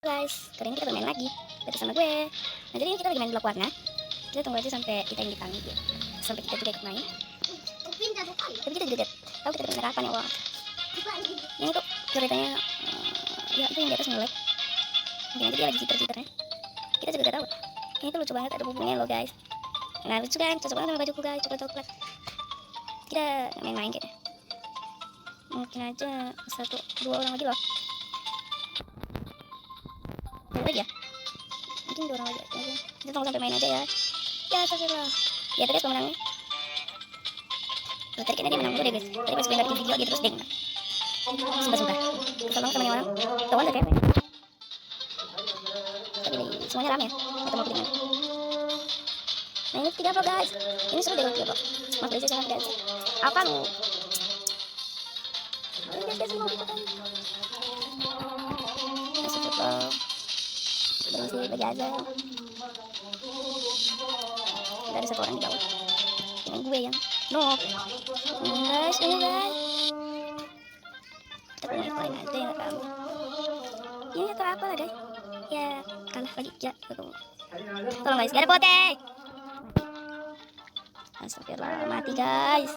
Guys, kali ini kita bermain lagi bersama gue. Nah, jadi ini kita lagi main blok warna. Kita tunggu aja sampai kita yang dipanggil gitu. Sampai kita juga ikut main. Tapi kita juga lihat tahu kita benar apa nih Allah. Ini kok ceritanya ya itu yang di atas nge-lag. Mungkin aja dia lagi cheater-cheaternya. Kita juga gak tahu. Ini tuh lucu banget ada bubunya loh guys. Nah lucu kan, cocok banget sama bajuku guys, coklat-coklat. Kita main-main kayaknya. Mungkin aja satu dua orang lagi loh. Dua aja. Mungkin 2 orang aja. Kita tunggu sampai main aja ya. Ya astagfirullah. Ya tadi pemenangnya. Tadi kayaknya dia menang dulu deh guys. Tadi pas gue liat di video dia terus deng. Sumpah-sumpah. Kesel banget sama nih orang. Tauan udah kayaknya. Tapi semuanya rame ya. Ketemu pilihnya. Nah ini 3 vlog guys. Ini seru deh kalau 3 vlog. Mas Reza sama guys. Apa lu? Ini guys mau gitu kan. Astagfirullah. Berisi bagi aja. Udah ada 1 orang di bawah. Dengan gue yang no. Guys, ini guys. Kita punya lain aja ya kan. Ini atau apa lah guys? Ya kalah lagi ya. Tolong guys, gak ada pote. Astagfirullah, mati guys.